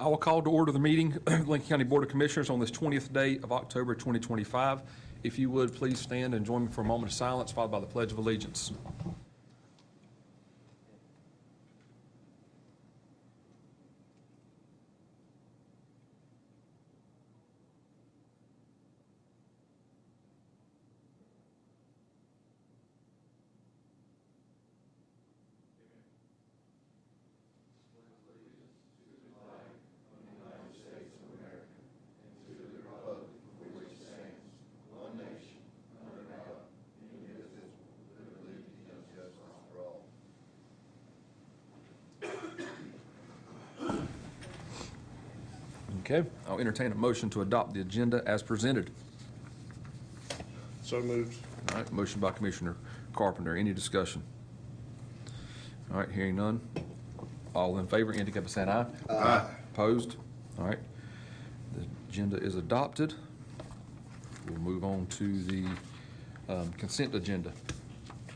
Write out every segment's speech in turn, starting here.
I will call to order the meeting, Lincoln County Board of Commissioners, on this 20th day of October 2025. If you would, please stand and join me for a moment of silence, followed by the Pledge of Allegiance. Okay, I'll entertain a motion to adopt the agenda as presented. So moved. All right, motion by Commissioner Carpenter. Any discussion? All right, hearing none. All in favor indicate by saying aye. Aye. Opposed? All right, the agenda is adopted. We'll move on to the consent agenda.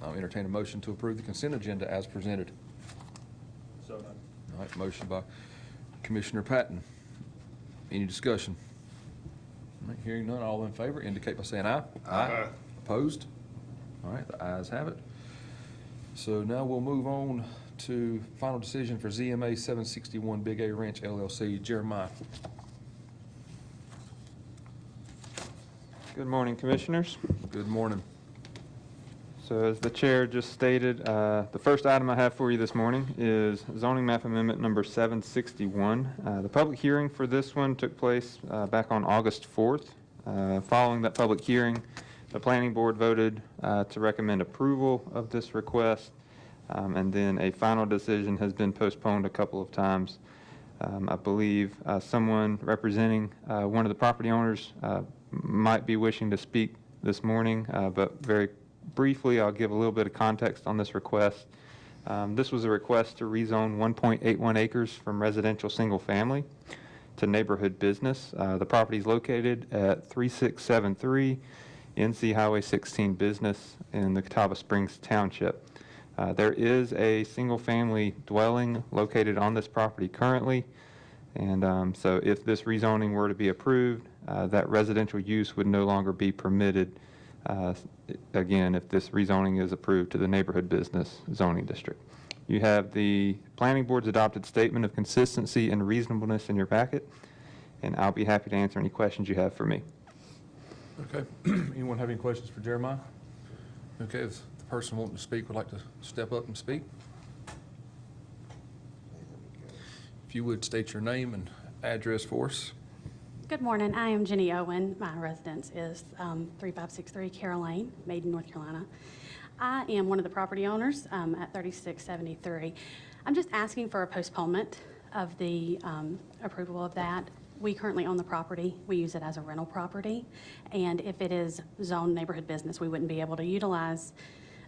I'll entertain a motion to approve the consent agenda as presented. So done. All right, motion by Commissioner Patton. Any discussion? All right, hearing none, all in favor indicate by saying aye. Aye. Opposed? All right, the ayes have it. So now we'll move on to final decision for ZMA 761 Big A Ranch LLC. Jeremiah. Good morning, Commissioners. Good morning. So as the Chair just stated, the first item I have for you this morning is zoning map amendment number 761. The public hearing for this one took place back on August 4th. Following that public hearing, the Planning Board voted to recommend approval of this request, and then a final decision has been postponed a couple of times. I believe someone representing one of the property owners might be wishing to speak this morning, but very briefly, I'll give a little bit of context on this request. This was a request to rezone 1.81 acres from residential single family to neighborhood business. The property is located at 3673 NC Highway 16 Business in the Catawba Springs Township. There is a single family dwelling located on this property currently, and so if this rezoning were to be approved, that residential use would no longer be permitted. Again, if this rezoning is approved to the neighborhood business zoning district. You have the Planning Board's adopted statement of consistency and reasonableness in your packet, and I'll be happy to answer any questions you have for me. Okay, anyone have any questions for Jeremiah? Okay, if the person wanting to speak would like to step up and speak. If you would state your name and address for us. Good morning. I am Jenny Owen. My residence is 3563 Carroll Lane, Maiden, North Carolina. I am one of the property owners at 3673. I'm just asking for a postponement of the approval of that. We currently own the property. We use it as a rental property. And if it is zoned neighborhood business, we wouldn't be able to utilize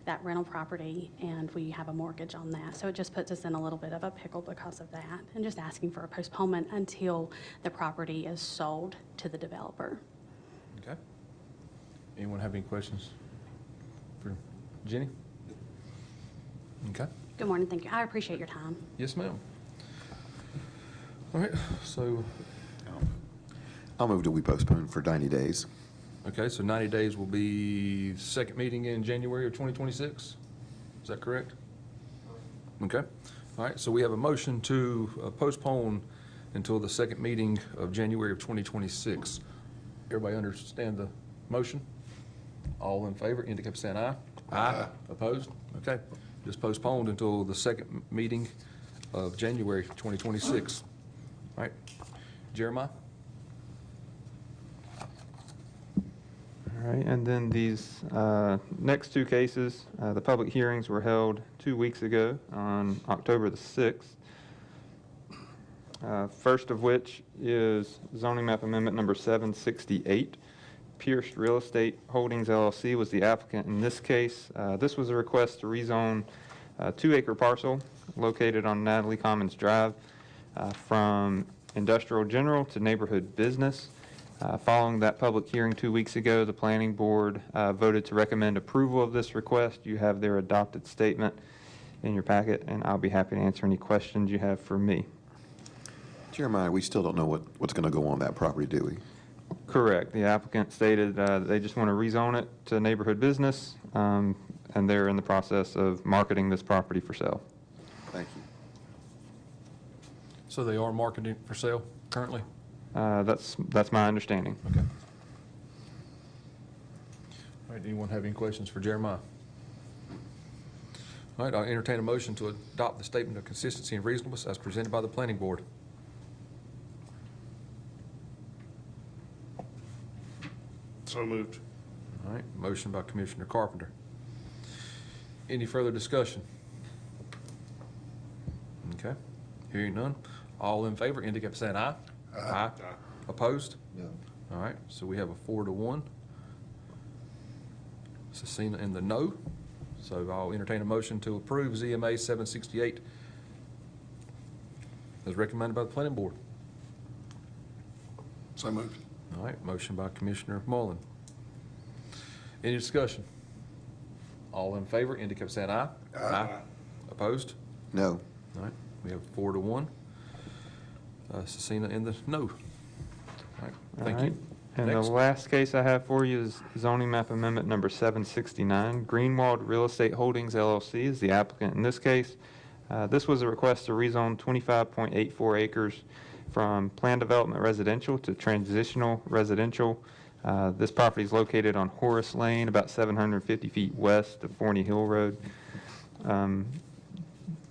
that rental property, and we have a mortgage on that. So it just puts us in a little bit of a pickle because of that. And just asking for a postponement until the property is sold to the developer. Okay. Anyone have any questions for Jenny? Okay. Good morning. Thank you. I appreciate your time. Yes, ma'am. All right, so, I'll move that we postpone for 90 days. okay, so 90 days will be second meeting in January of 2026? Is that correct? Okay. All right, so we have a motion to postpone until the second meeting of January of 2026. Everybody understand the motion? All in favor, indicate by saying aye. Aye. Opposed? Okay. Just postponed until the second meeting of January 2026. All right. Jeremiah? All right, and then these next two cases, the public hearings were held 2 weeks ago on October the 6th. First of which is zoning map amendment number 768. Pierce Real Estate Holdings LLC was the applicant in this case. This was a request to rezone a 2-acre parcel located on Natalie Commons Drive from industrial general to neighborhood business. Following that public hearing 2 weeks ago, the Planning Board voted to recommend approval of this request. You have their adopted statement in your packet, and I'll be happy to answer any questions you have for me. Jeremiah, we still don't know what's going to go on that property, do we? Correct. The applicant stated they just want to rezone it to neighborhood business, and they're in the process of marketing this property for sale. Thank you. So they are marketing for sale currently? That's my understanding. Okay. All right, anyone have any questions for Jeremiah? All right, I'll entertain a motion to adopt the statement of consistency and reasonableness as presented by the planning board. So moved. All right, motion by Commissioner Carpenter. Any further discussion? Okay, hearing none. All in favor indicate by saying aye. Aye. Opposed? No. All right, so we have a 4-1. Cecina in the no. So I'll entertain a motion to approve ZMA 768 as recommended by the planning board. So moved. All right, motion by Commissioner Mullen. Any discussion? All in favor indicate by saying aye. Aye. Opposed? No. All right, we have 4-1. Cecina in the no. All right, thank All right. you. And Next. the last case I have for you is zoning map amendment number 769. Greenwald Real Estate Holdings LLC is the applicant in this case. This was a request to rezone 25.84 acres from planned development residential to transitional residential. This property is located on Horace Lane, about 750 feet west of Forney Hill Road.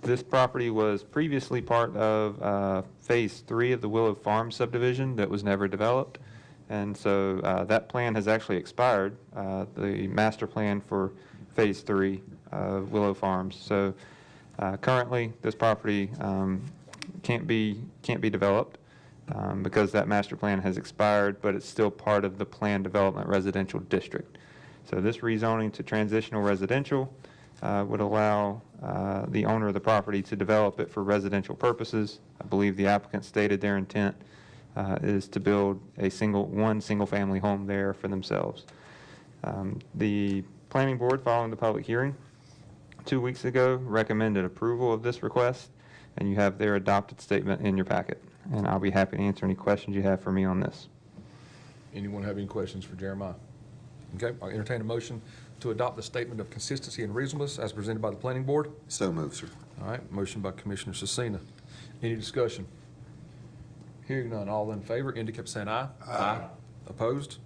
This property was previously part of Phase 3 of the Willow Farm subdivision that was never developed. And so that plan has actually expired, the master plan for Phase 3 of Willow Farms. So currently, this property can't be developed because that master plan has expired, but it's still part of the planned development residential district. So this rezoning to transitional residential would allow the owner of the property to develop it for residential purposes. I believe the applicant stated their intent is to build one single-family home there for themselves. The planning board, following the public hearing 2 weeks ago, recommended approval of this request, and you have their adopted statement in your packet. And I'll be happy to answer any questions you have for me on this. Anyone have any questions for Jeremiah? Okay, I'll entertain a motion to adopt the statement of consistency and reasonableness as presented by the planning board. So moved, sir. All right, motion by Commissioner Cecina. Any discussion? Hearing none, all in favor indicate by saying aye. Aye. Opposed?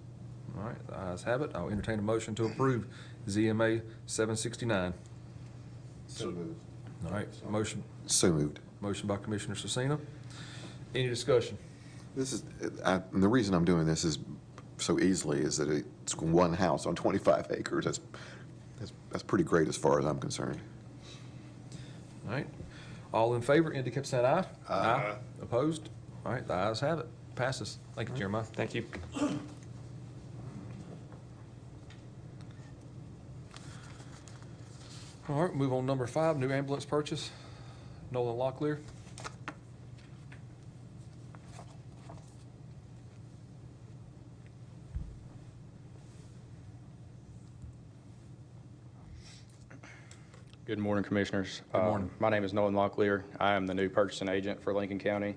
All right, the ayes have it. I'll entertain a motion to approve ZMA 769. So moved. All right, motion So moved. by Commissioner Cecina. Any discussion? This is, and the reason I'm doing this is so easily is that it's one house on 25 acres. That's pretty great as far as I'm concerned. All right, all in favor indicate by saying aye. Aye. Opposed? All right, the ayes have it. Passes. Thank you, Jeremiah. Thank you. All right, move on number 5, new ambulance purchase. Nolan Locklear. Good morning, Commissioners. Good morning. My name is Nolan Locklear. I am the new purchasing agent for Lincoln County.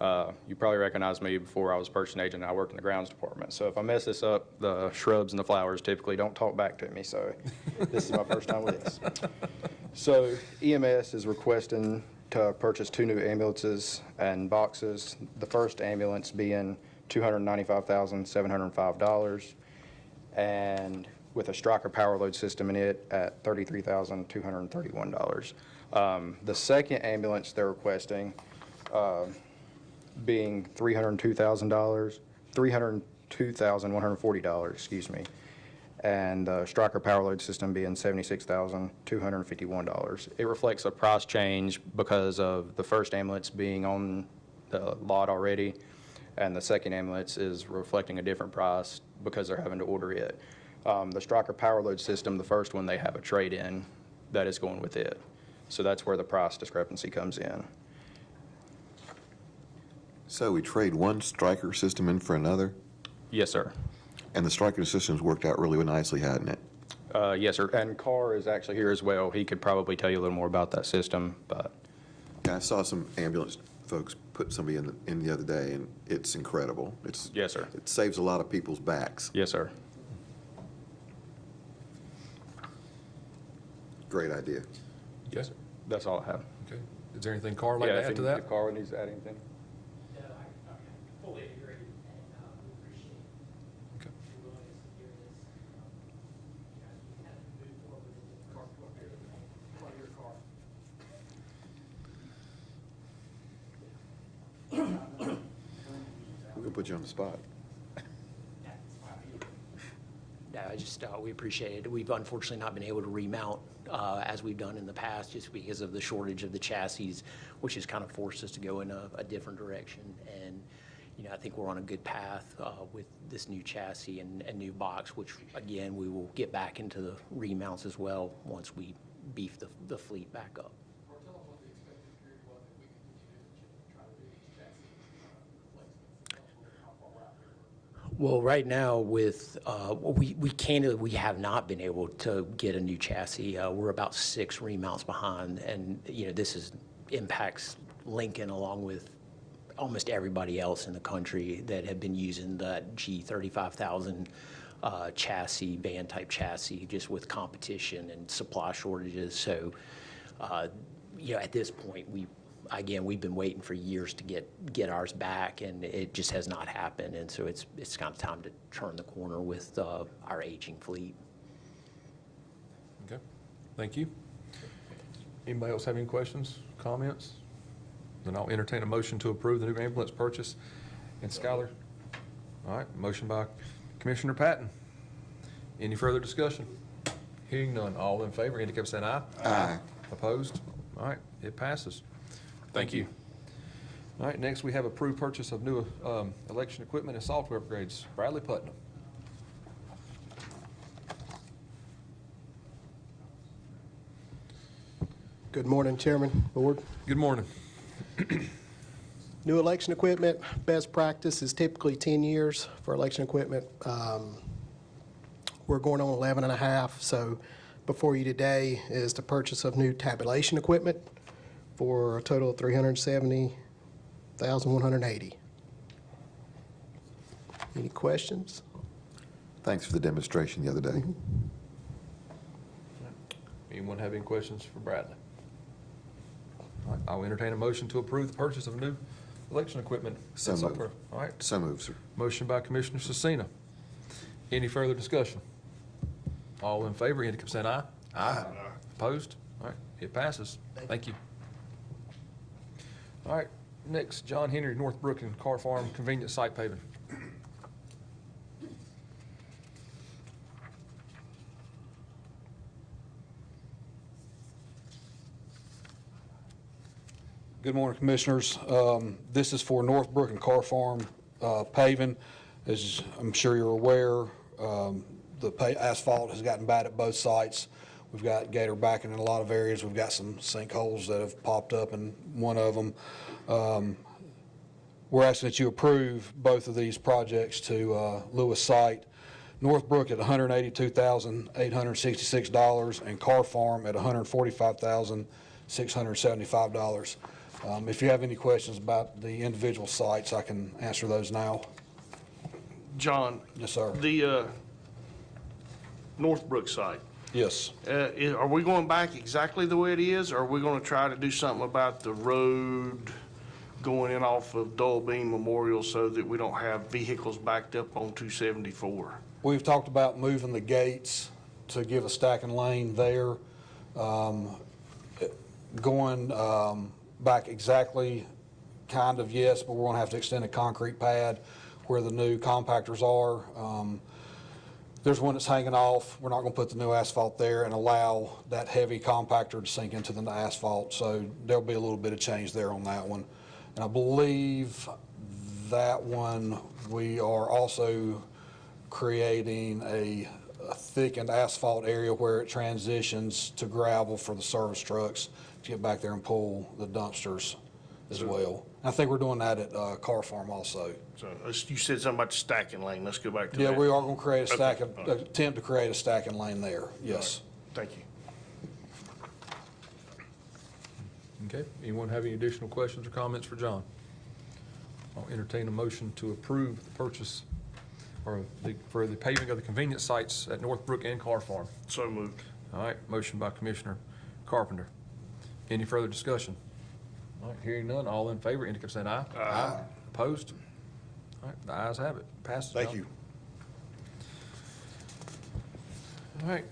You probably recognize me before I was purchasing agent. I worked in the grounds department. So if I mess this up, the shrubs and the flowers typically don't talk back to me. So this is my first time with this. So EMS is requesting to purchase 2 new ambulances and boxes. The first ambulance being $295,705, and with a Striker power load system in it at $33,231. The second ambulance they're requesting being $302,140, excuse me, and the Striker power load system being $76,251. It reflects a price change because of the first ambulance being on the lot already, and the second ambulance is reflecting a different price because they're having to order it. The Striker power load system, the first one, they have a trade-in that is going with it. So that's where the price discrepancy comes in. So we trade one Striker system in for another, Yes, sir. and the Striker system's worked out really nicely, hadn't it? Yes, sir. And Carr is actually here as well. He could probably tell you a little more about that system, but Yeah, I saw some ambulance folks put somebody in the other day, and it's incredible. It's Yes, sir. It saves a lot of people's backs. Yes, sir. Great idea. Yes, sir. That's all I have. Okay. Is there anything Carl would like Yeah, to if add to any- that? if Carl needs to add anything. No, I fully agree, and we appreciate Okay. your willingness to hear this. You know, we kind of move forward with the car, part of your car. We're gonna put you on the spot. No, we appreciate it. We've unfortunately not been able to remount as we've done in the past, just because of the shortage of the chassis, which has kind of forced us to go in a different direction. And, you know, I think we're on a good path with this new chassis and new box, which, again, we will get back into the remounts as well once we beef the fleet back up. Well, right now with, we have not been able to get a new chassis. We're about 6 remounts behind, and, you know, this impacts Lincoln along with almost everybody else in the country that have been using the G35,000 chassis, van type chassis, just with competition and supply shortages. So, you know, at this point, we've been waiting for years to get ours back, and it just has not happened. And so it's kind of time to turn the corner with our aging fleet. Okay, thank you. Anybody else have any questions, comments? Then I'll entertain a motion to approve the new ambulance purchase. And Skylar? All right, motion by Commissioner Patton. Any further discussion? Hearing none, all in favor, indicate by saying aye. Aye. Opposed? All right, it passes. Thank you. All right, next we have approved purchase of new election equipment and software upgrades. Bradley Putnam. Good morning, Chairman, Board. Good morning. New election equipment, best practice is typically 10 years for election equipment. We're going on 11 and a half, so before you today is the purchase of new tabulation equipment for a total of $370,180. Any questions? Thanks for the demonstration the other day. Anyone have any questions for Bradley? All right, I'll entertain a motion to approve the purchase of new election equipment and So moved. software. All right, So moved, sir. motion by Commissioner Cecina. Any further discussion? All in favor, indicate by saying aye. Aye. Opposed? All right, it passes. Thank you. All right, next, John Henry, Northbrook and Carr Farm Convenience Site Paving. Good morning, Commissioners. This is for Northbrook and Carr Farm paving. As I'm sure you're aware, the asphalt has gotten bad at both sites. We've got gator backing in a lot of areas. We've got some sinkholes that have popped up in one of them. We're asking that you approve both of these projects to Lewis site. Northbrook at $182,866 and Carr Farm at $145,675. If you have any questions about the individual sites, I can answer those now. John, Yes, sir. the Northbrook site, Yes. are we going back exactly the way it is, or are we going to try to do something about the road going in off of Dole Bean Memorial so that we don't have vehicles backed up on 274? We've talked about moving the gates to give a stacking lane there. Going back exactly, kind of, yes, but we're going to have to extend a concrete pad where the new compactors are. There's one that's hanging off. We're not going to put the new asphalt there and allow that heavy compactor to sink into the asphalt. So there'll be a little bit of change there on that one. And I believe that one, we are also creating a thickened asphalt area where it transitions to gravel for the service trucks to get back there and pull the dumpsters as well. I think we're doing that at Carr Farm also. So you said something about the stacking lane. Let's go back to Yeah, that. we are going to create a Okay, stacking, all right. attempt to create a stacking lane there, yes. Thank you. Okay, anyone have any additional questions or comments for John? I'll entertain a motion to approve the purchase for the paving of the convenience sites at Northbrook and Carr Farm. So moved. All right, motion by Commissioner Carpenter. Any further discussion? All right, hearing none, all in favor, indicate by saying aye. Aye. Opposed? All right, the ayes have it. Passes. Thank John. you. All right.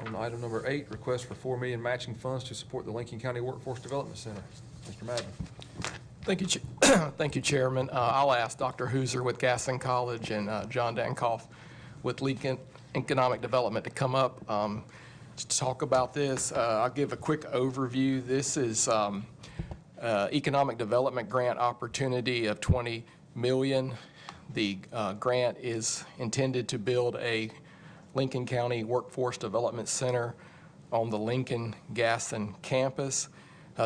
On item number 8, request for $4 million matching funds to support the Lincoln County Workforce Development Center. Mr. Madden. Thank you, Thank you, Chairman. I'll ask Dr. Hooser with Gaston College and John Dankoff with Lincoln Economic Development to come up to talk about this. I'll give a quick overview. This is economic development grant opportunity of $20 million. The grant is intended to build a Lincoln County Workforce Development Center on the Lincoln-Gaston campus.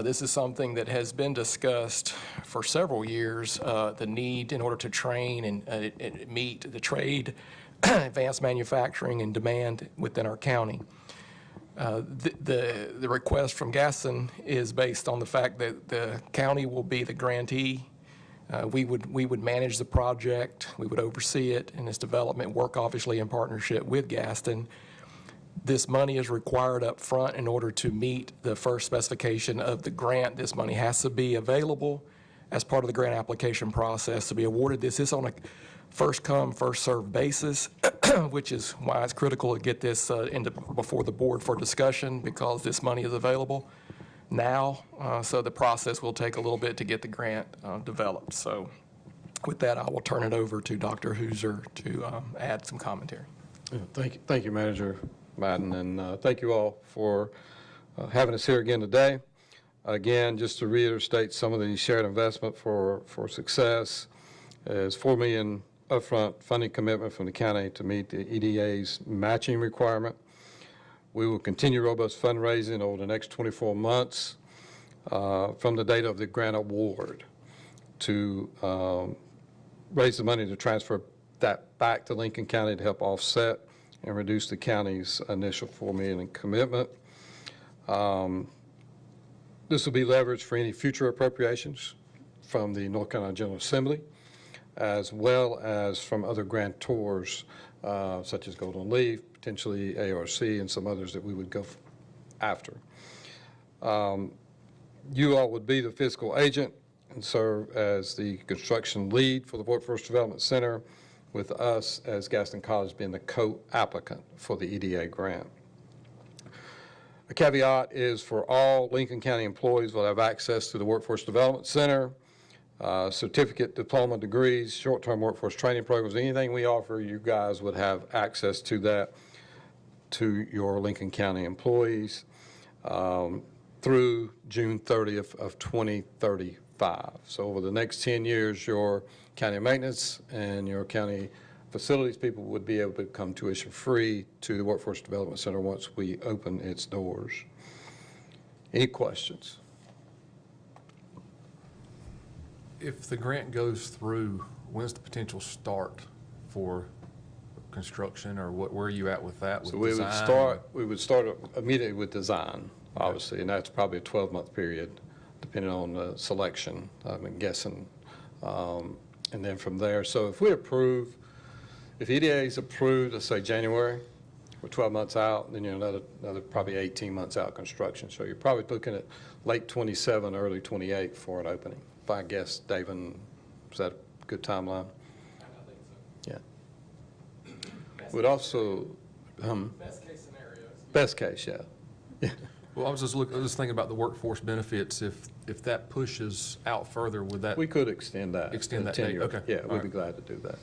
This is something that has been discussed for several years, the need in order to train and meet the trade, advanced manufacturing, and demand within our county. The request from Gaston is based on the fact that the county will be the grantee. We would manage the project, we would oversee it and its development, work obviously in partnership with Gaston. This money is required up front in order to meet the first specification of the grant. This money has to be available as part of the grant application process to be awarded. This is on a first come, first served basis, which is why it's critical to get this before the board for discussion, because this money is available now. So the process will take a little bit to get the grant developed. So with that, I will turn it over to Dr. Hooser to add some commentary. Thank you, Manager Madden, and thank you all for having us here again today. Again, just to reiterate some of the shared investment for success is $4 million upfront funding commitment from the county to meet the EDA's matching requirement. We will continue robust fundraising over the next 24 months from the date of the grant award to raise the money to transfer that back to Lincoln County to help offset and reduce the county's initial $4 million in commitment. This will be leveraged for any future appropriations from the North Carolina General Assembly, as well as from other grantors, such as Golden Leaf, potentially ARC, and some others that we would go after. You all would be the fiscal agent and serve as the construction lead for the Workforce Development Center, with us as Gaston College being the co-applicant for the EDA grant. A caveat is for all Lincoln County employees will have access to the Workforce Development Center, certificate, diploma, degrees, short-term workforce training programs, anything we offer, you guys would have access to that, to your Lincoln County employees through June 30th of 2035. So over the next 10 years, your county maintenance and your county facilities people would be able to come tuition free to the Workforce Development Center once we open its doors. Any questions? If the grant goes through, when's the potential start for construction, or where are you at with that? So with we would start immediately with design, obviously, and that's probably a 12-month period, depending on the selection, I'm guessing. And then from there, so if we approve, if EDA is approved, let's say January, we're 12 months out, then you're another probably 18 months out construction. So you're probably looking at late 27, early 28 for an opening. If I guess, David, is that a good timeline? I think so. Yeah. Would also, Best case scenario. best case, yeah. Well, I was just thinking about the workforce benefits. If that pushes out further, would that? We could extend that. Extend that 10 date, years. okay. Yeah, All we'd be right. glad to do that.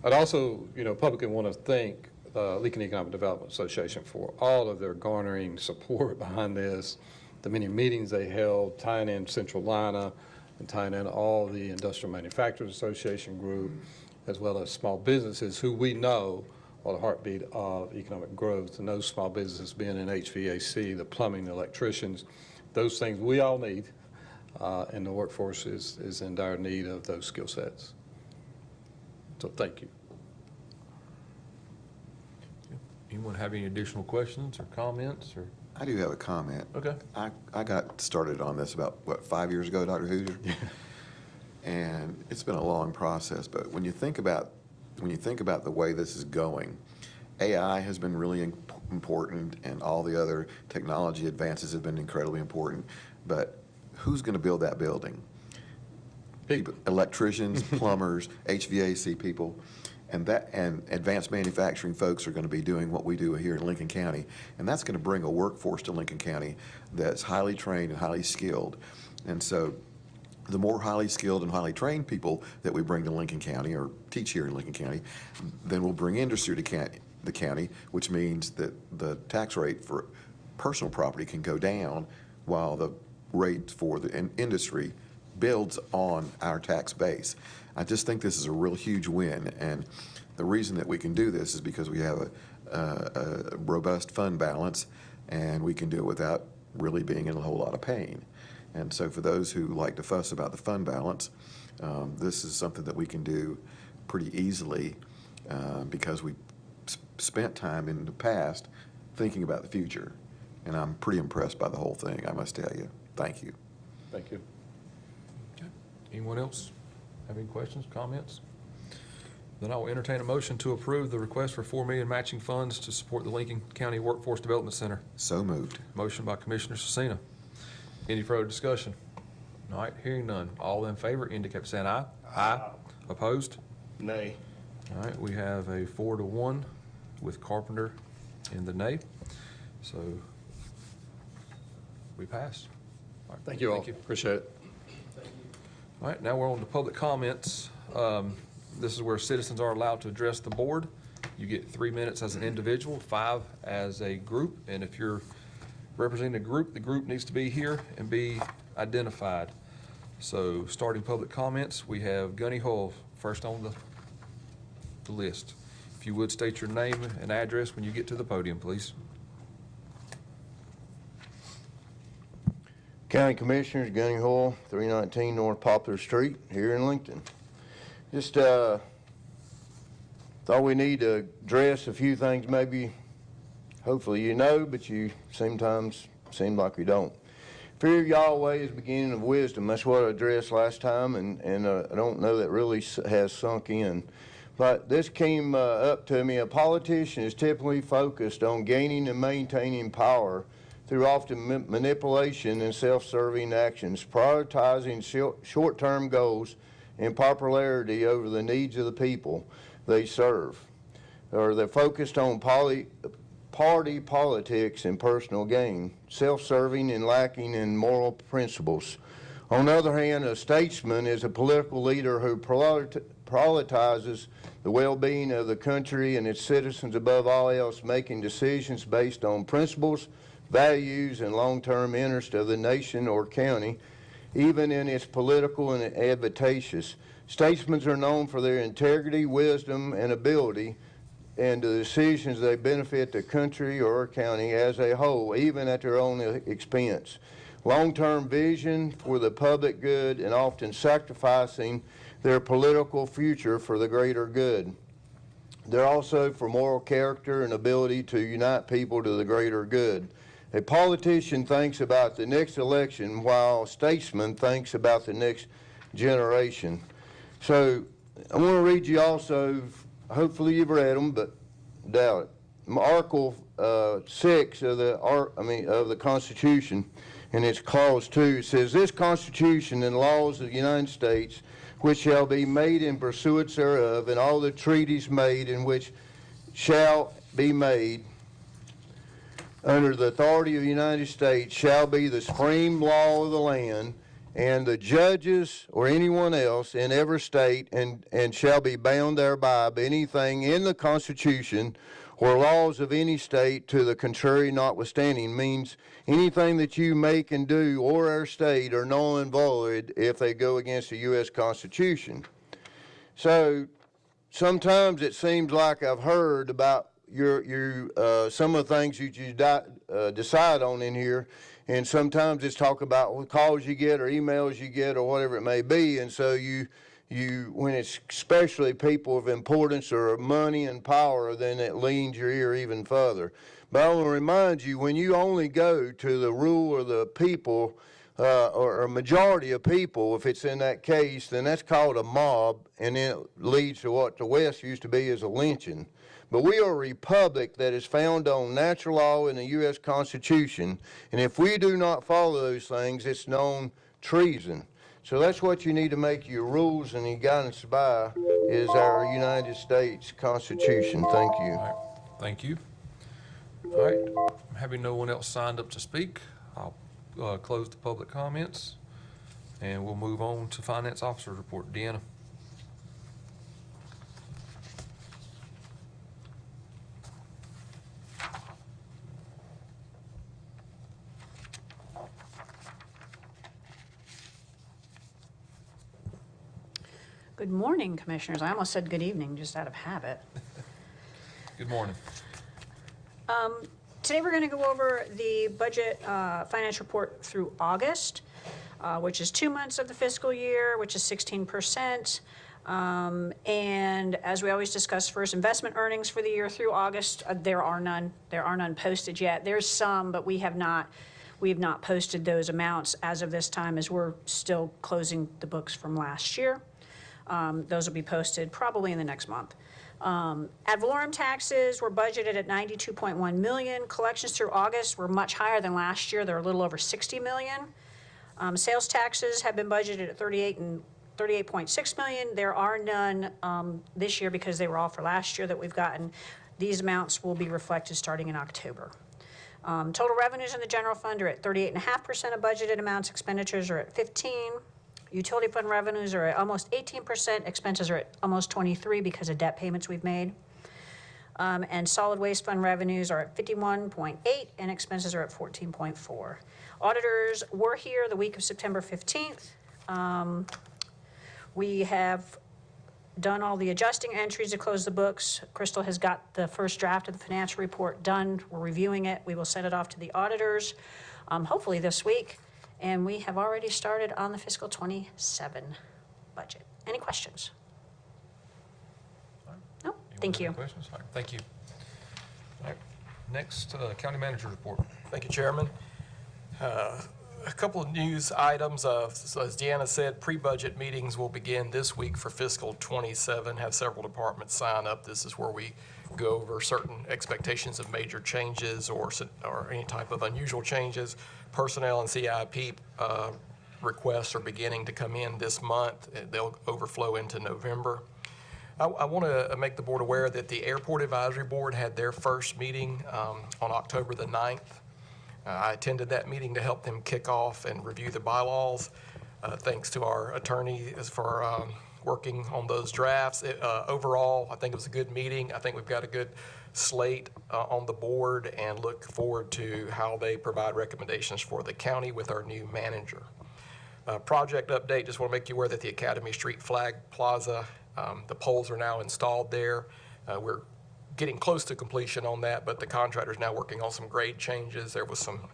I'd also, publicly want to thank the Lincoln Economic Development Association for all of their garnering support behind this, the many meetings they held, tying in Central Lina and tying in all the Industrial Manufacturers Association group, as well as small businesses who we know are the heartbeat of economic growth, and those small businesses being in HVAC, the plumbing, the electricians, those things we all need, and the workforce is in dire need of those skill sets. So thank you. Anyone have any additional questions or comments, or? I do have a comment. Okay. I got started on this about, 5 years ago, Dr. Hoosier? And it's been a long process, but when you think about the way this is going, AI has been really important, and all the other technology advances have been incredibly important. But who's going to build that building? People, electricians, plumbers, HVAC people, and advanced manufacturing folks are going to be doing what we do here in Lincoln County, and that's going to bring a workforce to Lincoln County that's highly trained and highly skilled. And so the more highly skilled and highly trained people that we bring to Lincoln County or teach here in Lincoln County, then we'll bring industry to the county, which means that the tax rate for personal property can go down while the rate for the industry builds on our tax base. I just think this is a real huge win, and the reason that we can do this is because we have a robust fund balance, and we can do it without really being in a whole lot of pain. And so for those who like to fuss about the fund balance, this is something that we can do pretty easily because we spent time in the past thinking about the future. And I'm pretty impressed by the whole thing, I must tell you. Thank you. Thank you. Okay. Anyone else have any questions, comments? Then I will entertain a motion to approve the request for $4 million matching funds to support the Lincoln County Workforce Development Center. So moved. Motion by Commissioner Cecina. Any further discussion? All right, hearing none. All in favor indicate by saying aye. Aye. Opposed? Nay. All right, we have a 4-1 with Carpenter in the nay. So we passed. All right, Thank you all. Appreciate it. All right, now we're on to public comments. This is where citizens are allowed to address the board. You get 3 minutes as an individual, 5 as a group, and if you're representing a group, the group needs to be here and be identified. So starting public comments, we have Gunny Hull first on the list. If you would state your name and address when you get to the podium, please. County Commissioners, Gunny Hull, 319 North Poplar Street, here in Lincoln. Just thought we need to address a few things maybe, hopefully you know, but you sometimes seem like you don't. Fear of Yahweh is the beginning of wisdom. That's what I addressed last time, and I don't know that really has sunk in. But this came up to me. A politician is typically focused on gaining and maintaining power through often manipulation and self-serving actions, prioritizing short-term goals and popularity over the needs of the people they serve. Or they're focused on party politics and personal gain, self-serving and lacking in moral principles. On the other hand, a statesman is a political leader who prioritizes the well-being of the country and its citizens above all else, making decisions based on principles, values, and long-term interest of the nation or county, even in its political and advantageous. Statesmen are known for their integrity, wisdom, and ability, and the decisions they benefit the country or county as a whole, even at their own expense. Long-term vision for the public good and often sacrificing their political future for the greater good. They're also for moral character and ability to unite people to the greater good. A politician thinks about the next election while a statesman thinks about the next generation. So I want to read you also, hopefully you've read them, but doubt it. Article 6 of the Constitution, and it's Clause 2, says, "This Constitution and laws of the United States, which shall be made in pursuance thereof, and all the treaties made in which shall be made under the authority of the United States, shall be the supreme law of the land, and the judges or anyone else in every state, and shall be bound thereby by anything in the Constitution or laws of any state to the contrary notwithstanding." Means anything that you make and do or our state are null and void if they go against the U.S. Constitution. So sometimes it seems like I've heard about some of the things you decide on in here, and sometimes it's talk about what calls you get or emails you get or whatever it may be, and so you when it's especially people of importance or money and power, then it leans your ear even further. But I want to remind you, when you only go to the rule of the people or a majority of people, if it's in that case, then that's called a mob, and then it leads to what the West used to be as a lynching. But we are a republic that is founded on natural law and the U.S. Constitution, and if we do not follow those things, it's known treason. So that's what you need to make your rules and your guidance by, is our United States Constitution. Thank you. All right, thank you. All right, having no one else signed up to speak, I'll close the public comments, and we'll move on to Finance Officer's report. Deanna? Good morning, Commissioners. I almost said good evening, just out of habit. Good morning. Today, we're going to go over the budget finance report through August, which is 2 months of the fiscal year, which is 16%. And as we always discuss, first, investment earnings for the year through August, there are none posted yet. There's some, but we have not posted those amounts as of this time, as we're still closing the books from last year. Those will be posted probably in the next month. Ad valorem taxes were budgeted at $92.1 million. Collections through August were much higher than last year. They're a little over $60 million. Sales taxes have been budgeted at $38.6 million. There are none this year because they were all for last year that we've gotten. These amounts will be reflected starting in October. Total revenues in the general fund are at 38.5% of budgeted amounts. Expenditures are at 15%. Utility fund revenues are at almost 18%. Expenses are at almost 23% because of debt payments we've made. And solid waste fund revenues are at 51.8%, and expenses are at 14.4%. Auditors were here the week of September 15th. We have done all the adjusting entries to close the books. Crystal has got the first draft of the financial report done. We're reviewing it. We will send it off to the auditors, hopefully this week. And we have already started on the fiscal 27 budget. Any questions? No? Thank you. Any questions? All right, thank you. All right, next, County Manager's report. Thank you, Chairman. A couple of news items. So as Deanna said, pre-budget meetings will begin this week for fiscal 27. Have several departments sign up. This is where we go over certain expectations of major changes or any type of unusual changes. Personnel and CIP requests are beginning to come in this month. They'll overflow into November. I want to make the board aware that the Airport Advisory Board had their first meeting on October the 9th. I attended that meeting to help them kick off and review the bylaws. Thanks to our attorney for working on those drafts. Overall, I think it was a good meeting. I think we've got a good slate on the board and look forward to how they provide recommendations for the county with our new manager. Project update, just want to make you aware that the Academy Street Flag Plaza, the poles are now installed there. We're getting close to completion on that, but the contractor's now working on some grade changes. There was some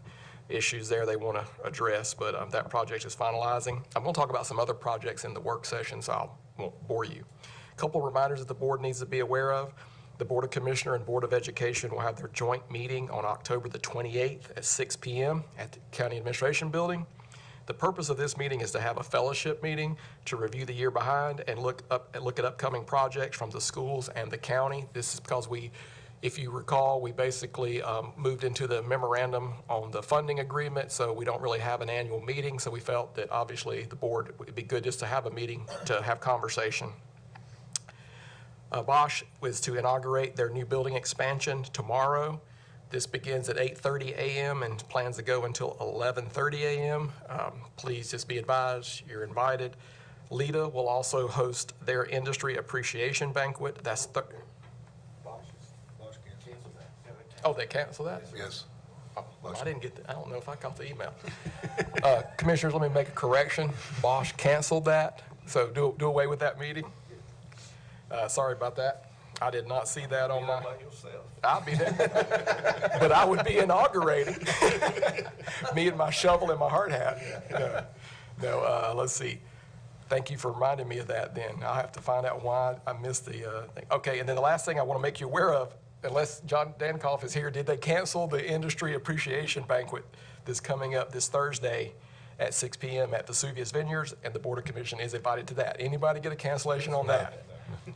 issues there they want to address, but that project is finalizing. I'm going to talk about some other projects in the work session, so I won't bore you. A couple of reminders that the board needs to be aware of. The Board of Commissioner and Board of Education will have their joint meeting on October the 28th at 6 p.m. at the County Administration Building. The purpose of this meeting is to have a fellowship meeting to review the year behind and look at upcoming projects from the schools and the county. This is because if you recall, we basically moved into the memorandum on the funding agreement, so we don't really have an annual meeting. So we felt that obviously the board, it would be good just to have a meeting to have conversation. BOC was to inaugurate their new building expansion tomorrow. This begins at 8:30 a.m. and plans to go until 11:30 a.m. Please just be advised, you're invited. LEDA will also host their industry appreciation banquet. That's Oh, they canceled that? Yes. Oh, well, I didn't get I don't know if I caught the email. Commissioners, let me make a correction. BOC canceled that, so do away with that meeting. Sorry about that. I did not see that on my. I'll be there, but I would be inaugurating. Me and my shovel and my hard hat. No. Let's see. Thank you for reminding me of that. Then I'll have to find out why I missed the thing. Okay, and then the last thing I want to make you aware of, unless John Dankoff is here, did they cancel the industry appreciation banquet that's coming up this Thursday at 6 p.m. at Vesuvius Vineyards, and the Board of Commission is invited to that. Anybody get a cancellation on that?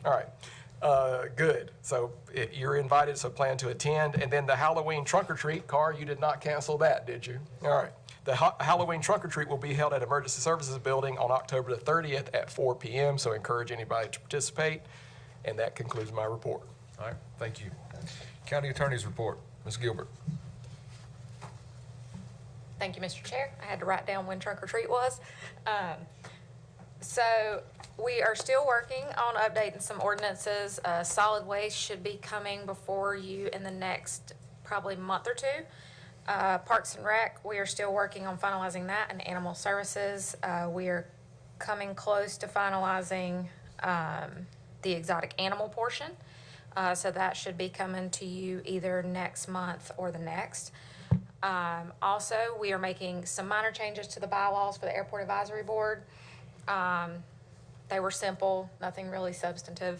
All right, good. So you're invited, so plan to attend. And then the Halloween trunk or treat, Carr, you did not cancel that, did you? All right. The Halloween trunk or treat will be held at Emergency Services Building on October the 30th at 4 p.m., so encourage anybody to participate. And that concludes my report. All right, thank you. County Attorney's report, Ms. Gilbert. Thank you, Mr. Chair. I had to write down when trunk or treat was. So we are still working on updating some ordinances. Solid waste should be coming before you in the next probably month or two. Parks and Rec, we are still working on finalizing that, and Animal Services. We are coming close to finalizing the exotic animal portion. So that should be coming to you either next month or the next. Also, we are making some minor changes to the bylaws for the Airport Advisory Board. They were simple, nothing really substantive.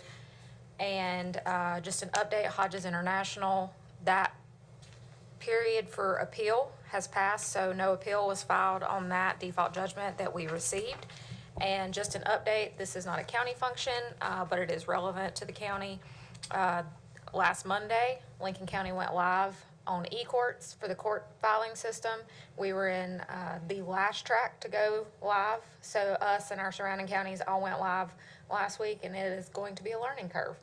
And just an update, Hodges International, that period for appeal has passed, so no appeal was filed on that default judgment that we received. And just an update, this is not a county function, but it is relevant to the county. Last Monday, Lincoln County went live on e-courts for the court filing system. We were in the last track to go live, so us and our surrounding counties all went live last week, and it is going to be a learning curve.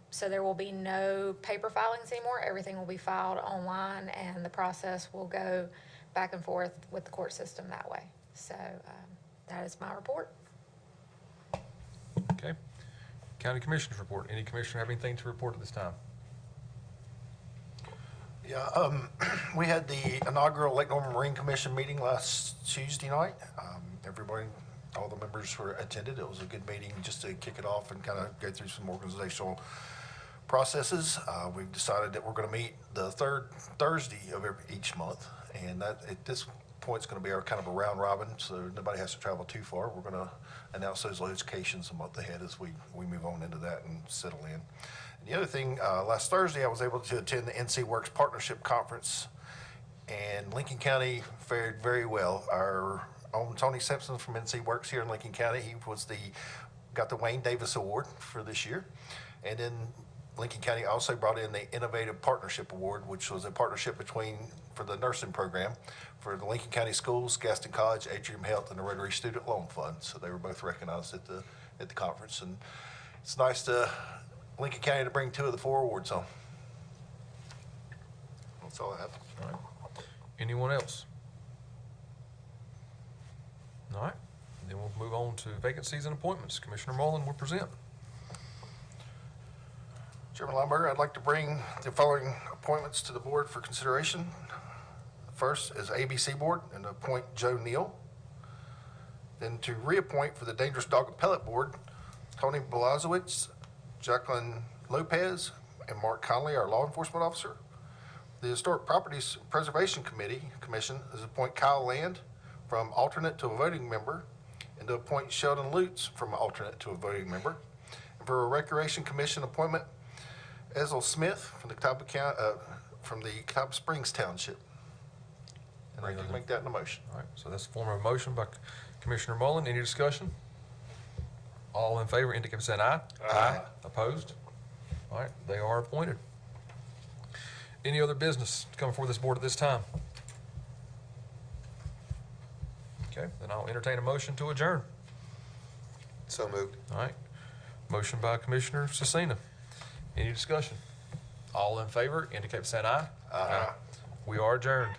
So there will be no paper filings anymore. Everything will be filed online, and the process will go back and forth with the court system that way. So that is my report. Okay. County Commissioners report. Any commissioner have anything to report at this time? Yeah, we had the inaugural Lake Norman Marine Commission meeting last Tuesday night. Everybody, all the members were attended. It was a good meeting just to kick it off and kind of go through some organizational processes. We've decided that we're going to meet the third Thursday of each month, and that at this point it's going to be our kind of a round robin, so nobody has to travel too far. We're going to announce those locations a month ahead as we move on into that and settle in. The other thing, last Thursday, I was able to attend the NC Works Partnership Conference, and Lincoln County fared very well. Our own Tony Simpson from NC Works here in Lincoln County, he was got the Wayne Davis Award for this year. And then Lincoln County also brought in the Innovative Partnership Award, which was a partnership for the nursing program for the Lincoln County Schools, Gaston College, Atrium Health, and the Rotary Student Loan Fund. So they were both recognized at the conference. And it's nice to Lincoln County to bring 2 of the 4 awards home. That's all I have. All right. Anyone else? All right. Then we'll move on to vacancies and appointments. Commissioner Mullen will present. Chairman Lineberger, I'd like to bring the following appointments to the board for consideration. First is ABC Board, and to appoint Joe Neal. Then to reappoint for the Dangerous Dog Appellate Board, Tony Blazowicz, Jacqueline Lopez, and Mark Conley, our law enforcement officer. The Historic Properties Preservation Commission is to appoint Kyle Land from alternate to a voting member, and to appoint Sheldon Lutz from alternate to a voting member. And for a Recreation Commission appointment, Ezel Smith from the Catawba Springs Township. And I can make that in a motion. All right, so that's a form of motion by Commissioner Mullen. Any discussion? All in favor indicate by saying aye. Aye. Opposed? All right, they are appointed. Any other business to come before this board at this time? Okay, then I'll entertain a motion to adjourn. So moved. All right, motion by Commissioner Cecina. Any discussion? All in favor indicate by saying aye. Aye. We are adjourned.